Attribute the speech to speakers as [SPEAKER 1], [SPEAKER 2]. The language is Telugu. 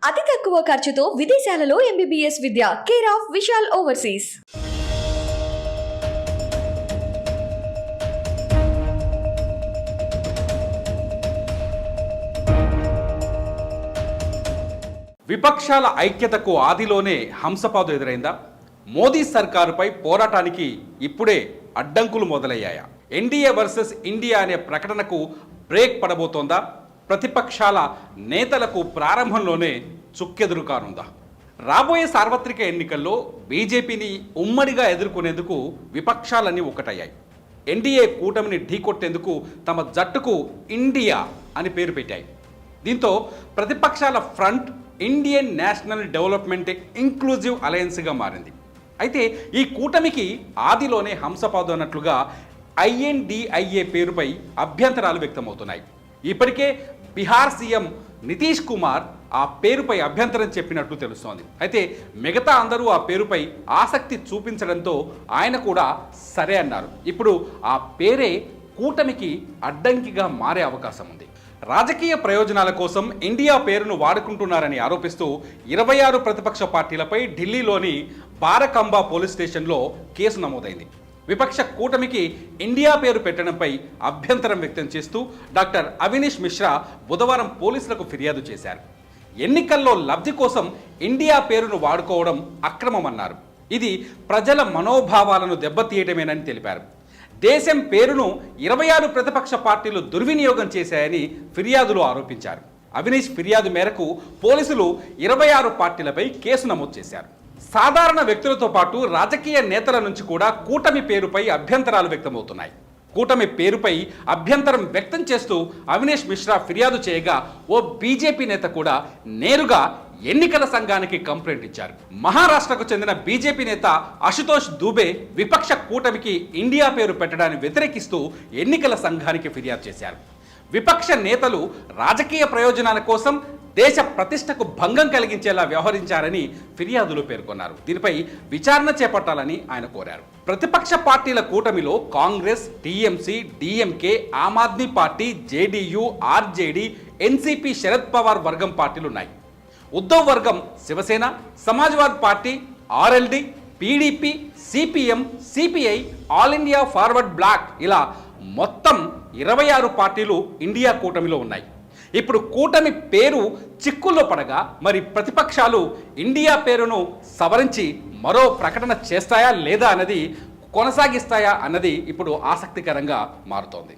[SPEAKER 1] అతి తక్కువ ఖర్చుతో విదేశాలలో MBBS Vidya. Care of Vishal overseas.
[SPEAKER 2] విపక్షాల ఐక్యతకు ఆదిలోనే హంసపాదు ఎదురైందా? మోదీ సర్కారుపై పోరాటానికి ఇప్పుడే అడ్డంకులు మొదలయ్యాయా? ఎన్డీఏ వర్సెస్ ఇండియా అనే ప్రకటనకు బ్రేక్ పడబోతోందా? ప్రతిపక్షాల నేతలకు ప్రారంభంలోనే చుక్కెదురు కానుందా? రాబోయే సార్వత్రిక ఎన్నికల్లో బీజేపీని ఉమ్మడిగా ఎదుర్కొనేందుకు విపక్షాలన్నీ ఒకటయ్యాయి. ఎన్డీఏ కూటమిని ఢీకొట్టేందుకు తమ జట్టుకు ఇండియా అని పేరు పెట్టాయి. దీంతో ప్రతిపక్షాల front Indian National Development Inclusive అలయన్స్గా మారింది. అయితే ఈ కూటమికి ఆదిలోనే హంసపాదు అన్నట్లుగా INDIA పేరుపై అభ్యంతరాలు వ్యక్తమవుతున్నాయి. ఇప్పటికే బీహార్ సీఎం నితీష్ కుమార్ ఆ పేరుపై అభ్యంతరం చెప్పినట్లు తెలుస్తోంది. అయితే మిగతా అందరూ ఆ పేరుపై ఆసక్తి చూపించడంతో ఆయన కూడా సరే అన్నారు. ఇప్పుడు ఆ పేరే కూటమికి అడ్డంకిగా మారే అవకాశం ఉంది. రాజకీయ ప్రయోజనాల కోసం ఇండియా పేరును వాడుకుంటున్నారని ఆరోపిస్తూ 26 ప్రతిపక్ష పార్టీలపై ఢిల్లీలోని బారకంబా పోలీస్ స్టేషన్లో కేసు నమోదైంది. విపక్ష కూటమికి ఇండియా పేరు పెట్టడంపై అభ్యంతరం వ్యక్తం చేస్తూ డాక్టర్ అవినీష్ మిశ్రా బుధవారం పోలీసులకు ఫిర్యాదు చేశారు. ఎన్నికల్లో లబ్ధి కోసం ఇండియా పేరును వాడుకోవడం అక్రమమన్నారు. ఇది ప్రజల మనోభావాలను దెబ్బతీయడమేనని తెలిపారు. దేశం పేరును 26 ప్రతిపక్ష పార్టీలు దుర్వినియోగం చేశాయని ఫిర్యాదులో ఆరోపించారు. అవినీష్ ఫిర్యాదు మేరకు పోలీసులు 26 పార్టీలపై కేసు నమోదు చేశారు. సాధారణ వ్యక్తులతో పాటు రాజకీయ నేతల నుంచి కూడా కూటమి పేరుపై అభ్యంతరాలు వ్యక్తమవుతున్నాయి. కూటమి పేరుపై అభ్యంతరం వ్యక్తం చేస్తూ అవినీష్ మిశ్రా ఫిర్యాదు చేయగా ఓ బీజేపీ నేత కూడా నేరుగా ఎన్నికల సంఘానికి కంప్లైంట్ ఇచ్చారు. మహారాష్ట్రకు చెందిన బీజేపీ నేత అశుతోష్ దూబే విపక్ష కూటమికి ఇండియా పేరు పెట్టడాన్ని వ్యతిరేకిస్తూ ఎన్నికల సంఘానికి ఫిర్యాదు చేశారు. విపక్ష నేతలు రాజకీయ ప్రయోజనాల కోసం దేశ ప్రతిష్టకు భంగం కలిగించేలా వ్యవహరించారని ఫిర్యాదులు పేర్కొన్నారు. దీనిపై విచారణ చేపట్టాలని ఆయన కోరారు. ప్రతిపక్ష పార్టీల కూటమిలో Congress, TMC, DMK, Aam Aadmi Party, JDU, RJD, NCP, Sharad Pawar వర్గం పార్టీలున్నాయి. ఉద్ధవ్ వర్గం Shiv Sena, Samajwad Party, RLD, PDP, CPM, CPI, All India Forward Bloc ఇలా మొత్తం 26 పార్టీలు ఇండియా కూటమిలో ఉన్నాయి. ఇప్పుడు కూటమి పేరు చిక్కుల్లో పడగా మరి ప్రతిపక్షాలు ఇండియా పేరును సవరించి మరో ప్రకటన చేస్తాయా లేదా అన్నది కొనసాగిస్తాయా అన్నది ఇప్పుడు ఆసక్తికరంగా మారుతోంది.